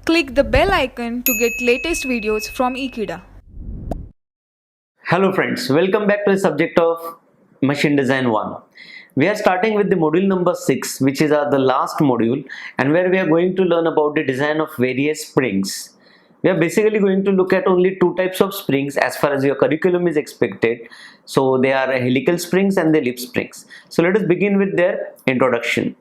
Click the bell icon to get latest videos from Ekeeda. Hello friends, welcome back to the subject of Machine Design 1. We are starting with the module number 6, which is the last module, and where we are going to learn about the design of various springs. We are basically going to look at only two types of springs as far as your curriculum is expected. So they are helical springs and the lip springs. So let us begin with their introduction.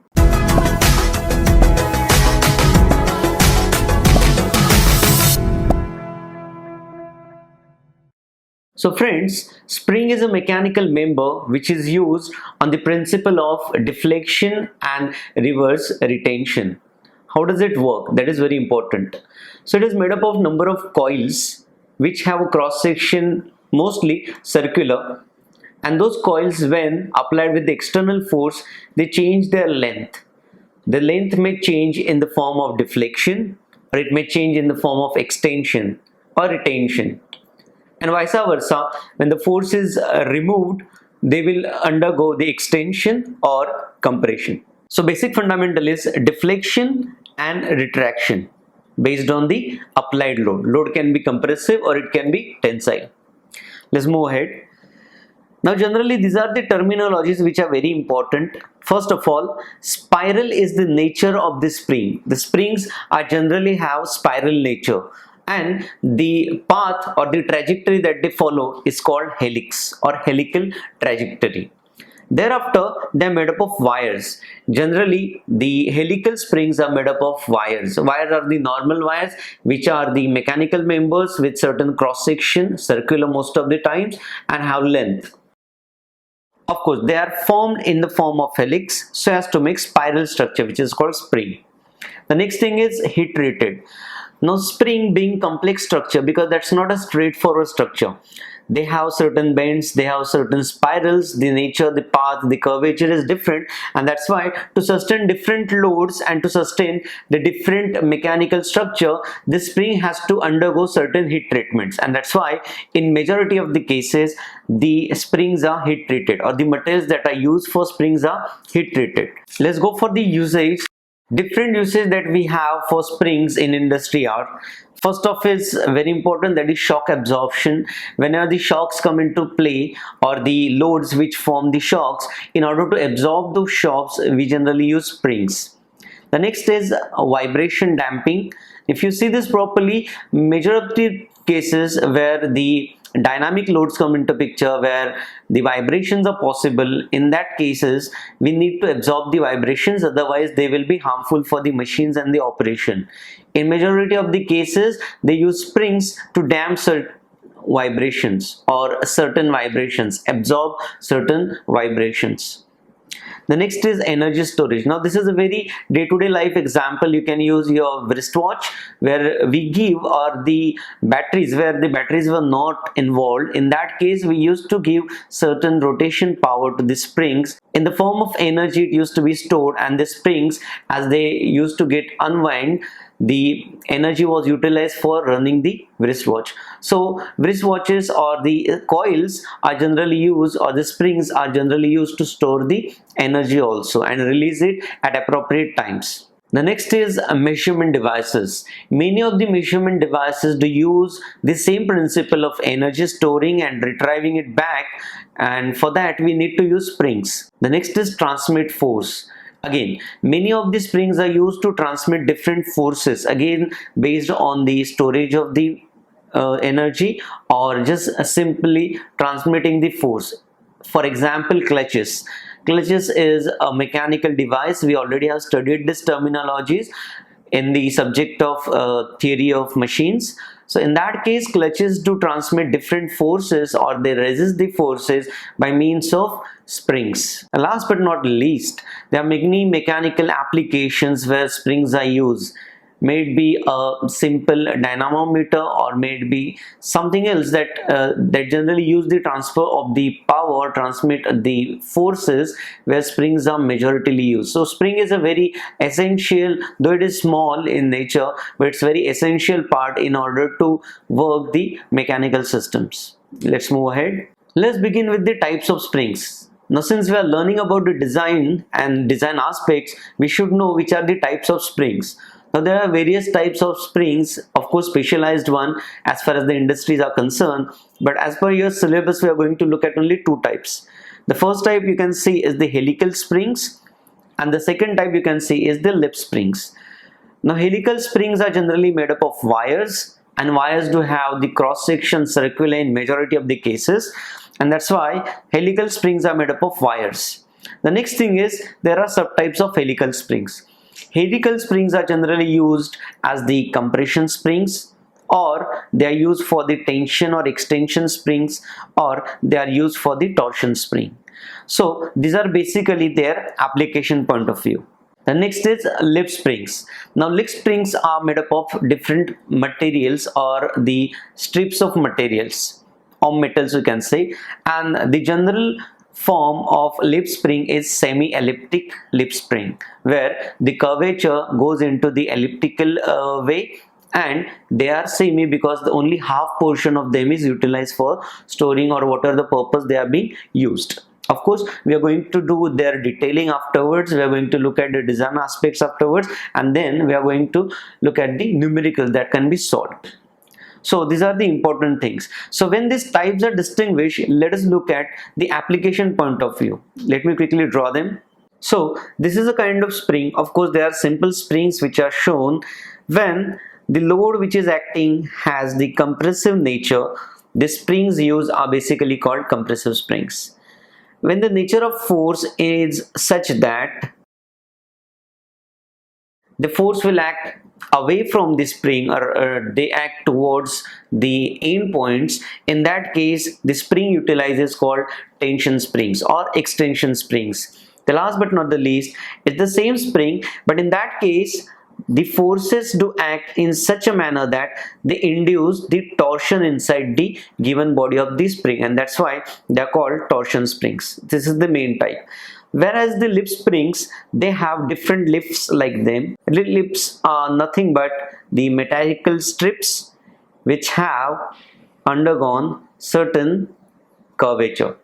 So friends, spring is a mechanical member which is used on the principle of deflection and reverse retention. How does it work? That is very important. So it is made up of number of coils which have a cross section mostly circular, and those coils, when applied with the external force, they change their length. The length may change in the form of deflection, or it may change in the form of extension or retention. And vice versa, when the force is removed, they will undergo the extension or compression. So basic fundamental is deflection and retraction based on the applied load. Load can be compressive or it can be tensile. Let's move ahead. Now generally these are the terminologies which are very important. First of all, spiral is the nature of the spring. The springs are generally have spiral nature, and the path or the trajectory that they follow is called helix or helical trajectory. Thereafter, they are made up of wires. Generally, the helical springs are made up of wires. Wires are the normal wires, which are the mechanical members with certain cross section, circular most of the times, and have length. Of course, they are formed in the form of helix so as to make spiral structure, which is called spring. The next thing is heat treated. Now spring being complex structure, because that's not a straightforward structure. They have certain bends, they have certain spirals, the nature, the path, the curvature is different, and that's why to sustain different loads and to sustain the different mechanical structure, the spring has to undergo certain heat treatments, and that's why in majority of the cases the springs are heat treated, or the materials that are used for springs are heat treated. Let's go for the usage. Different uses that we have for springs in industry are, first off is very important, that is shock absorption. Whenever the shocks come into play, or the loads which form the shocks, in order to absorb those shocks we generally use springs. The next is vibration damping. If you see this properly, majority of cases where the dynamic loads come into picture, where the vibrations are possible, in that cases we need to absorb the vibrations, otherwise they will be harmful for the machines and the operation. In majority of the cases they use springs to damp certain vibrations, or certain vibrations, absorb certain vibrations. The next is energy storage. Now this is a very day-to-day life example. You can use your wristwatch, where we give, or the batteries, where the batteries were not involved. In that case we used to give certain rotation power to the springs. In the form of energy it used to be stored, and the springs, as they used to get unwind, the energy was utilized for running the wristwatch. So wristwatches or the coils are generally used, or the springs are generally used to store the energy also and release it at appropriate times. The next is measurement devices. Many of the measurement devices do use the same principle of energy storing and retrieving it back, and for that we need to use springs. The next is transmit force. Again, many of the springs are used to transmit different forces, again based on the storage of the energy, or just simply transmitting the force. For example, clutches. Clutches is a mechanical device. We already have studied this terminologies in the subject of theory of machines. So in that case, clutches do transmit different forces, or they resist the forces by means of springs. And last but not least, there are many mechanical applications where springs are used. May it be a simple dynamometer, or may it be something else that generally use the transfer of the power, transmit the forces, where springs are majoritarily used. So spring is a very essential, though it is small in nature, but it's very essential part in order to work the mechanical systems. Let's move ahead. Let's begin with the types of springs. Now since we are learning about the design and design aspects, we should know which are the types of springs. Now there are various types of springs, of course specialized one as far as the industries are concerned, but as per your syllabus we are going to look at only two types. The first type you can see is the helical springs, and the second type you can see is the lip springs. Now helical springs are generally made up of wires, and wires do have the cross section circular in majority of the cases, and that's why helical springs are made up of wires. The next thing is there are subtypes of helical springs. Helical springs are generally used as the compression springs, or they are used for the tension or extension springs, or they are used for the torsion spring. So these are basically their application point of view. The next is lip springs. Now lip springs are made up of different materials or the strips of materials or metals you can say, and the general form of lip spring is semi-elliptic lip spring, where the curvature goes into the elliptical way, and they are semi because the only half portion of them is utilized for storing or whatever the purpose they are being used. Of course we are going to do their detailing afterwards, we are going to look at the design aspects afterwards, and then we are going to look at the numericals that can be solved. So these are the important things. So when these types are distinguished, let us look at the application point of view. Let me quickly draw them. So this is a kind of spring. Of course there are simple springs which are shown when the load which is acting has the compressive nature. The springs used are basically called compressive springs. When the nature of force is such that the force will act away from the spring, or they act towards the end points, in that case the spring utilizes called tension springs or extension springs. The last but not the least is the same spring, but in that case the forces do act in such a manner that they induce the torsion inside the given body of the spring, and that's why they are called torsion springs. This is the main type. Whereas the lip springs, they have different lips like them. Lips are nothing but the mechanical strips which have undergone certain curvature.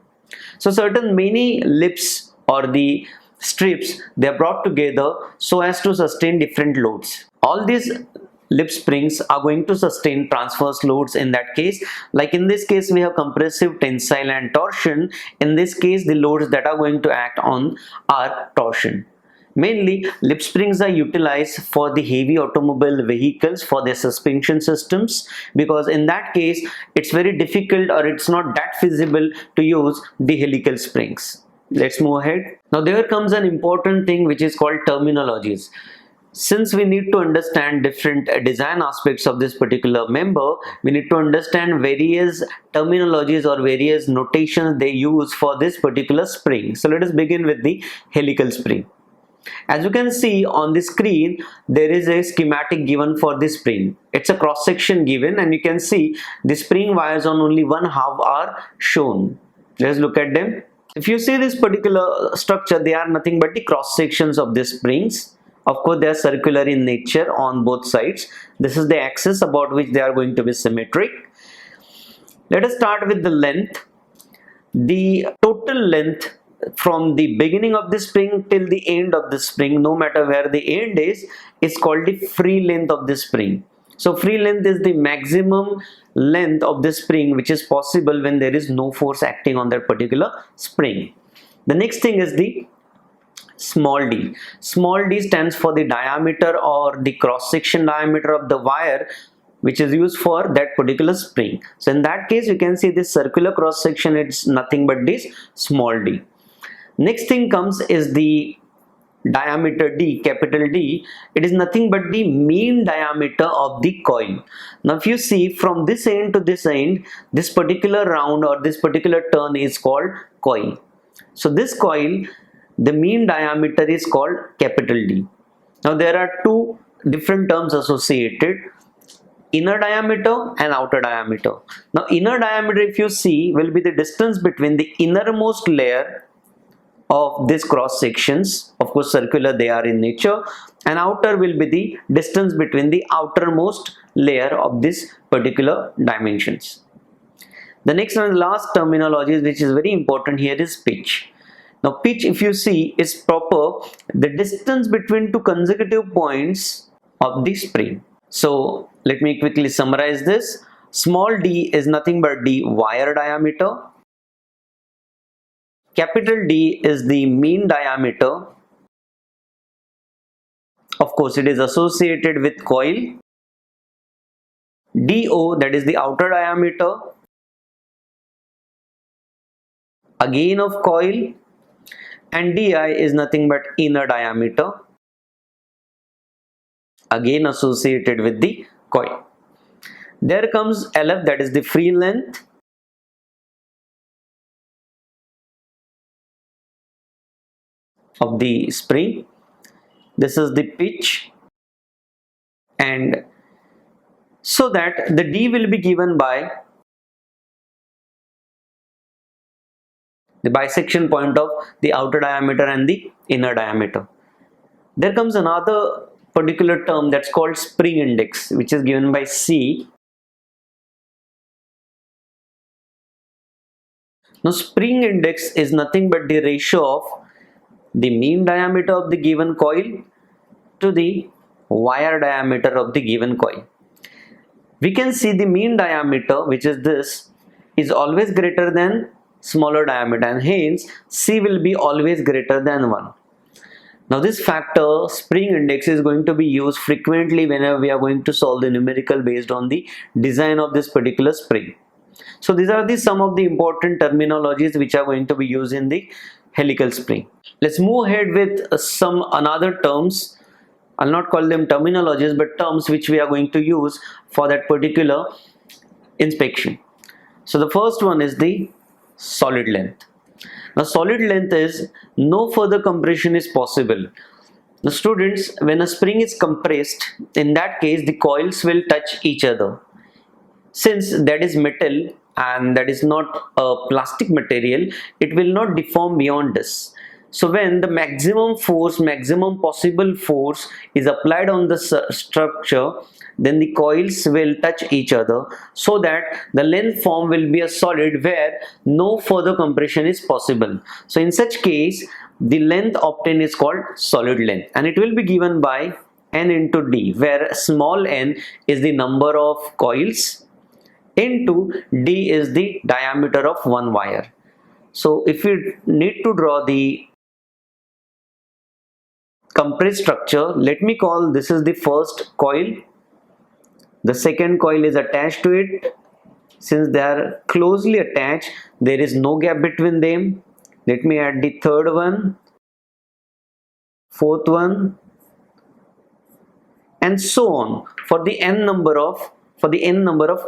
So certain many lips or the strips, they are brought together so as to sustain different loads. All these lip springs are going to sustain transverse loads in that case. Like in this case we have compressive, tensile and torsion. In this case the loads that are going to act on are torsion. Mainly lip springs are utilized for the heavy automobile vehicles for their suspension systems, because in that case it's very difficult or it's not that feasible to use the helical springs. Let's move ahead. Now there comes an important thing which is called terminologies. Since we need to understand different design aspects of this particular member, we need to understand various terminologies or various notations they use for this particular spring. So let us begin with the helical spring. As you can see on the screen, there is a schematic given for this spring. It's a cross section given, and you can see the spring wires on only one half are shown. Let's look at them. If you see this particular structure, they are nothing but the cross sections of these springs. Of course, they are circular in nature on both sides. This is the axis about which they are going to be symmetric. Let us start with the length. The total length from the beginning of the spring till the end of the spring, no matter where the end is called the free length of the spring. So free length is the maximum length of the spring which is possible when there is no force acting on that particular spring. The next thing is the small d. Small d stands for the diameter or the cross section diameter of the wire which is used for that particular spring. So in that case you can see this circular cross section, it's nothing but this small d. Next thing comes is the diameter d, capital D. It is nothing but the mean diameter of the coil. Now if you see from this end to this end, this particular round or this particular turn is called coil. So this coil, the mean diameter is called capital D. Now there are two different terms associated: inner diameter and outer diameter. Now inner diameter, if you see, will be the distance between the innermost layer of these cross sections. Of course circular they are in nature, and outer will be the distance between the outermost layer of this particular dimensions. The next and last terminology which is very important here is pitch. Now pitch, if you see, is proper the distance between two consecutive points of the spring. So let me quickly summarize this. Small d is nothing but the wire diameter. Capital D is the mean diameter. Of course, it is associated with coil. DO, that is the outer diameter, again of coil, and DI is nothing but inner diameter, again associated with the coil. There comes LF, that is the free length. Of the spring. This is the pitch, and so that the D will be given by the bisection point of the outer diameter and the inner diameter. There comes another particular term that's called spring index, which is given by C. Now spring index is nothing but the ratio of the mean diameter of the given coil to the wire diameter of the given coil. We can see the mean diameter, which is this, is always greater than smaller diameter, and hence C will be always greater than 1. Now this factor, spring index, is going to be used frequently whenever we are going to solve the numerical based on the design of this particular spring. So these are some of the important terminologies which are going to be used in the helical spring. Let's move ahead with some another terms. I'll not call them terminologies, but terms which we are going to use for that particular inspection. So the first one is the solid length. Now solid length is no further compression is possible. The students, when a spring is compressed, in that case the coils will touch each other. Since that is metal and that is not a plastic material, it will not deform beyond this. So when the maximum force, maximum possible force is applied on the structure, then the coils will touch each other, so that the length form will be a solid where no further compression is possible. So in such case, the length obtained is called solid length, and it will be given by N into D, where small n is the number of coils into D is the diameter of one wire. So if we need to draw the compressed structure, let me call this is the first coil. The second coil is attached to it. Since they are closely attached, there is no gap between them. Let me add the third one, fourth one, and so on for the n number of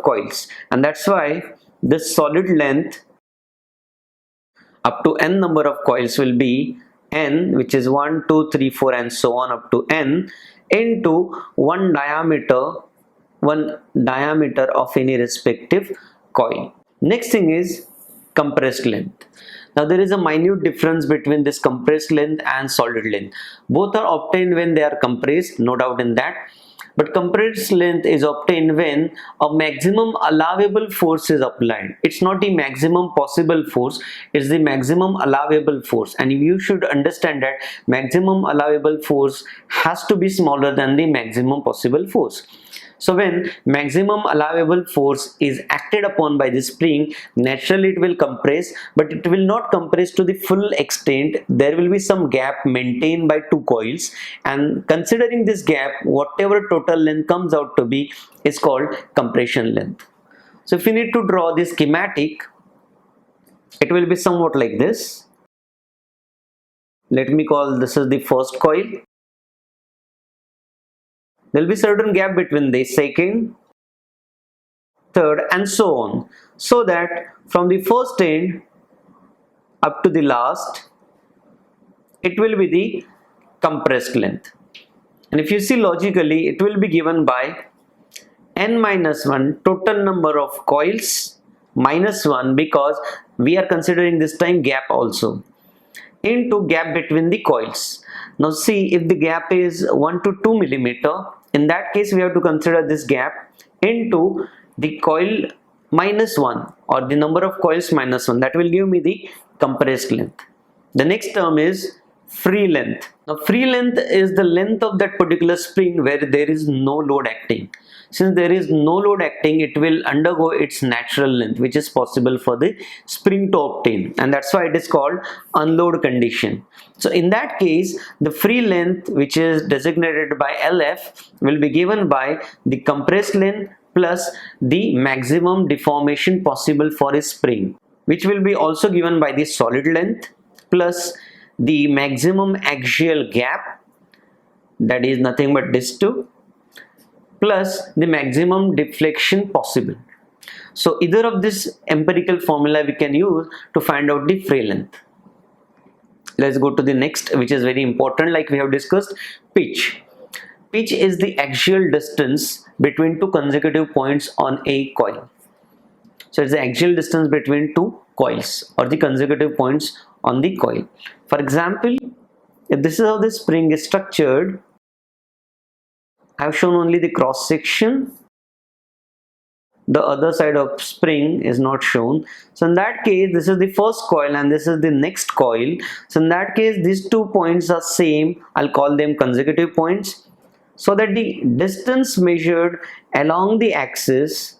coils. And that's why this solid length up to n number of coils will be N, which is 1, 2, 3, 4 and so on up to N, into one diameter of any respective coil. Next thing is compressed length. Now there is a minute difference between this compressed length and solid length. Both are obtained when they are compressed, no doubt in that. But compressed length is obtained when a maximum allowable force is applied. It's not the maximum possible force, it's the maximum allowable force. And you should understand that maximum allowable force has to be smaller than the maximum possible force. So when maximum allowable force is acted upon by the spring, naturally it will compress, but it will not compress to the full extent. There will be some gap maintained by two coils, and considering this gap, whatever total length comes out to be is called compression length. So if you need to draw this schematic, it will be somewhat like this. Let me call this is the first coil. There will be certain gap between the second, third and so on, so that from the first end up to the last, it will be the compressed length. And if you see logically, it will be given by n minus 1 total number of coils minus 1, because we are considering this time gap also, into gap between the coils. Now see, if the gap is 1 to 2 millimeter, in that case we have to consider this gap into the coil minus 1, or the number of coils minus 1. That will give me the compressed length. The next term is free length. Now free length is the length of that particular spring where there is no load acting. Since there is no load acting, it will undergo its natural length, which is possible for the spring to obtain, and that's why it is called unload condition. So in that case, the free length, which is designated by LF, will be given by the compressed length plus the maximum deformation possible for a spring, which will be also given by the solid length plus the maximum axial gap, that is nothing but this two, plus the maximum deflection possible. So either of this empirical formula we can use to find out the free length. Let's go to the next, which is very important, like we have discussed, pitch. Pitch is the axial distance between two consecutive points on a coil. So it's the axial distance between two coils or the consecutive points on the coil. For example, if this is how the spring is structured, I have shown only the cross section. The other side of spring is not shown. So in that case, this is the first coil and this is the next coil. So in that case, these 2 points are same. I'll call them consecutive points. So that the distance measured along the axis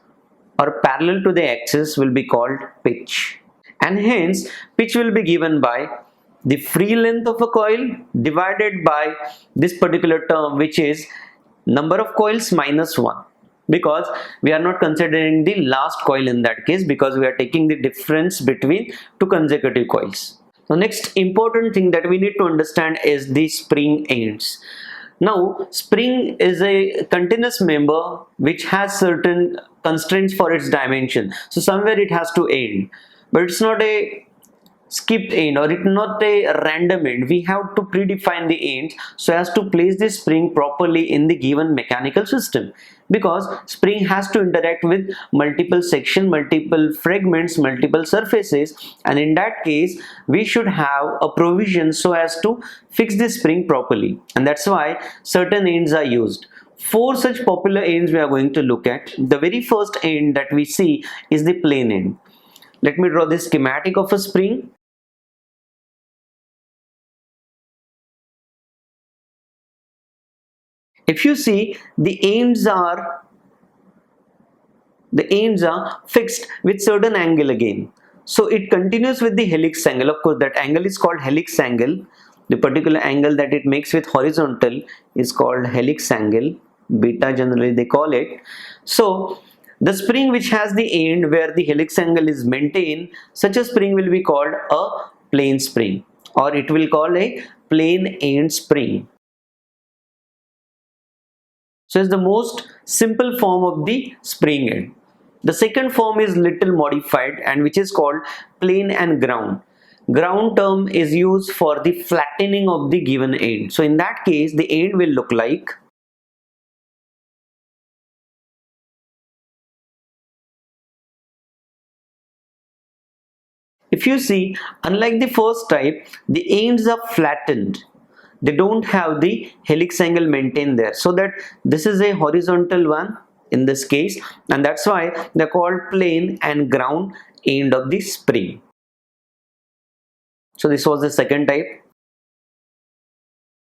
or parallel to the axis will be called pitch. And hence, pitch will be given by the free length of a coil divided by this particular term, which is number of coils minus 1, because we are not considering the last coil in that case, because we are taking the difference between two consecutive coils. The next important thing that we need to understand is the spring ends. Now spring is a continuous member which has certain constraints for its dimension, so somewhere it has to end, but it's not a skipped end or it's not a random end. We have to predefine the ends so as to place the spring properly in the given mechanical system, because spring has to interact with multiple sections, multiple fragments, multiple surfaces, and in that case we should have a provision so as to fix the spring properly, and that's why certain ends are used. 4 such popular ends we are going to look at. The very first end that we see is the plane end. Let me draw this schematic of a spring. If you see, the ends are fixed with certain angle again. So it continues with the helix angle. Of course, that angle is called helix angle. The particular angle that it makes with horizontal is called helix angle. Beta generally they call it. So the spring which has the end where the helix angle is maintained, such a spring will be called a plane spring, or it will call a plane end spring. So it's the most simple form of the spring end. The second form is little modified, and which is called plane and ground. Ground term is used for the flattening of the given end. So in that case, the end will look like if you see, unlike the first type, the ends are flattened. They don't have the helix angle maintained there, so that this is a horizontal one in this case, and that's why they're called plane and ground end of the spring. So this was the second type.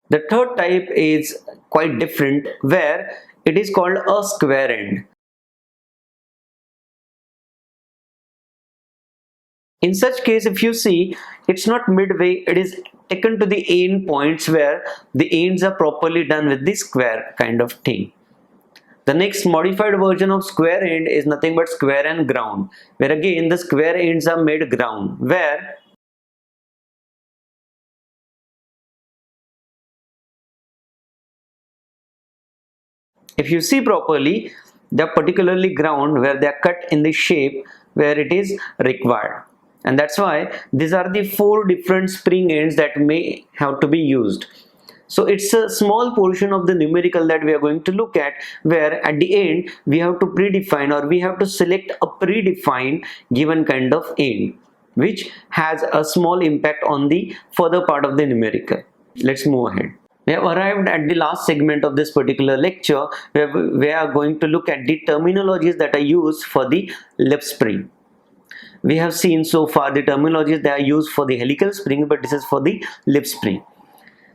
The third type is quite different, where it is called a square end. In such case, if you see, it's not midway, it is taken to the end points where the ends are properly done with the square kind of thing. The next modified version of square end is nothing but square and ground, where again the square ends are made ground, where if you see properly, they are particularly ground where they are cut in the shape where it is required. And that's why these are the 4 different spring ends that may have to be used. So it's a small portion of the numerical that we are going to look at, where at the end we have to predefine, or we have to select a predefined given kind of end, which has a small impact on the further part of the numerical. Let's move ahead. We have arrived at the last segment of this particular lecture, where we are going to look at the terminologies that are used for the lip spring. We have seen so far the terminologies that are used for the helical spring, but this is for the lip spring.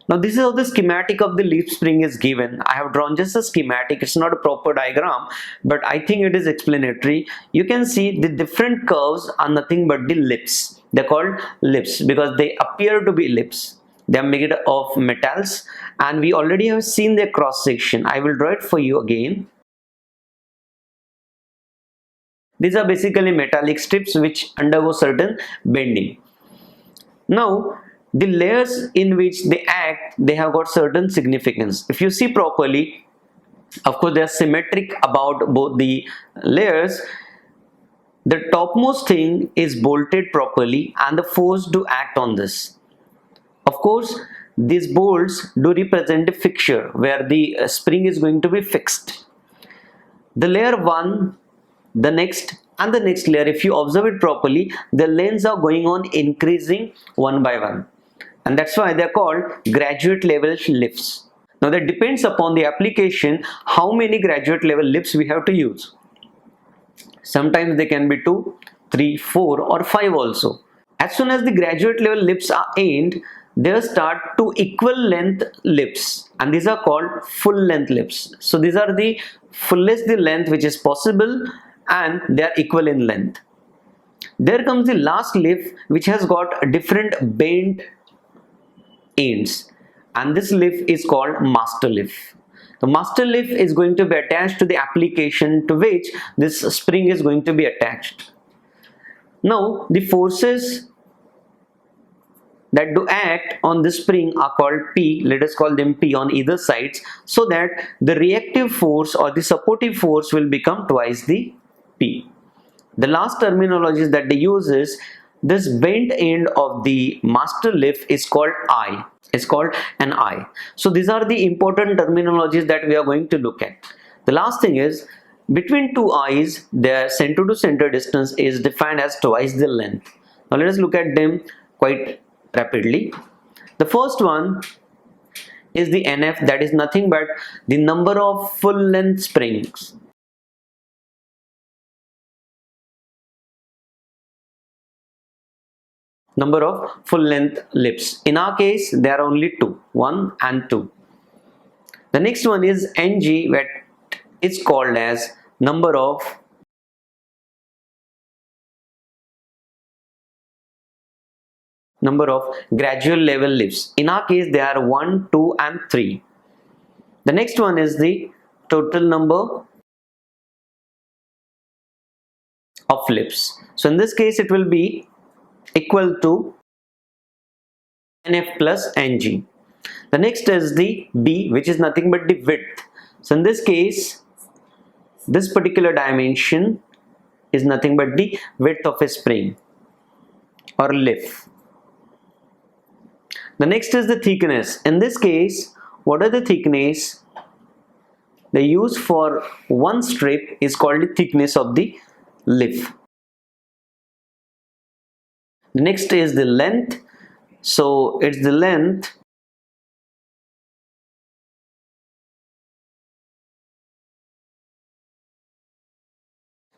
Now this is how the schematic of the leaf spring is given. I have drawn just a schematic. It's not a proper diagram, but I think it is explanatory. You can see the different curves are nothing but the lips. They're called lips because they appear to be lips. They are made of metals, and we already have seen their cross section. I will draw it for you again. These are basically metallic strips which undergo certain bending. Now, the layers in which they act, they have got certain significance. If you see properly, of course, they are symmetric about both the layers. The topmost thing is bolted properly, and the force do act on this. Of course, these bolts do represent a fixture where the spring is going to be fixed. The layer 1, the next and the next layer, if you observe it properly, the lengths are going on increasing one by one, and that's why they're called graduate level lifts. Now that depends upon the application how many graduate level lifts we have to use. Sometimes they can be 2, 3, 4 or 5 also. As soon as the graduate level lifts are aimed, they start to equal length lifts, and these are called full length lifts. So these are the fullest the length which is possible, and they are equal in length. There comes the last lift which has got different bent ends, and this lift is called master lift. The master lift is going to be attached to the application to which this spring is going to be attached. Now the forces that do act on this spring are called P. Let us call them P on either sides, so that the reactive force or the supportive force will become twice the P. The last terminologies that they use is this bent end of the master lift is called I. It's called an I. So these are the important terminologies that we are going to look at. The last thing is, between two eyes, their center to center distance is defined as twice the length. Now let us look at them quite rapidly. The first one is the NF, that is nothing but the number of full length springs. Number of full length lips. In our case, there are only 2, 1 and 2. The next one is NG, that is called as number of gradual level lips. In our case, there are 1, 2 and 3. The next one is the total number of lips. So in this case, it will be equal to NF plus NG. The next is the B, which is nothing but the width. So in this case, this particular dimension is nothing but the width of a spring or lift. The next is the thickness. In this case, what are the thickness? The use for one strip is called the thickness of the lift. The next is the length. So it's the length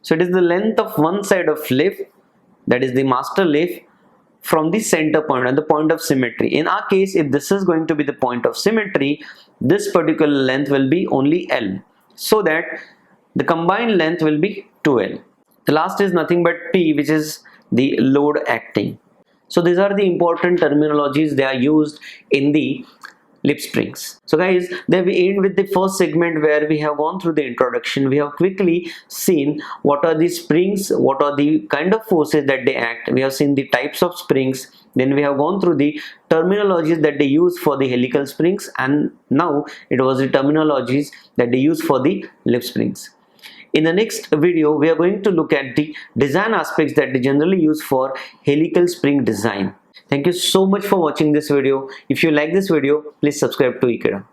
So it is the length of one side of lift, that is the master lift, from the center point and the point of symmetry. In our case, if this is going to be the point of symmetry, this particular length will be only L, so that the combined length will be 2L. The last is nothing but P, which is the load acting. So these are the important terminologies they are used in the lip springs. So guys, then we end with the first segment where we have gone through the introduction. We have quickly seen what are the springs, what are the kind of forces that they act. We have seen the types of springs. Then we have gone through the terminologies that they use for the helical springs, and now it was the terminologies that they use for the lip springs. In the next video, we are going to look at the design aspects that they generally use for helical spring design. Thank you so much for watching this video. If you like this video, please subscribe to Ekeeda.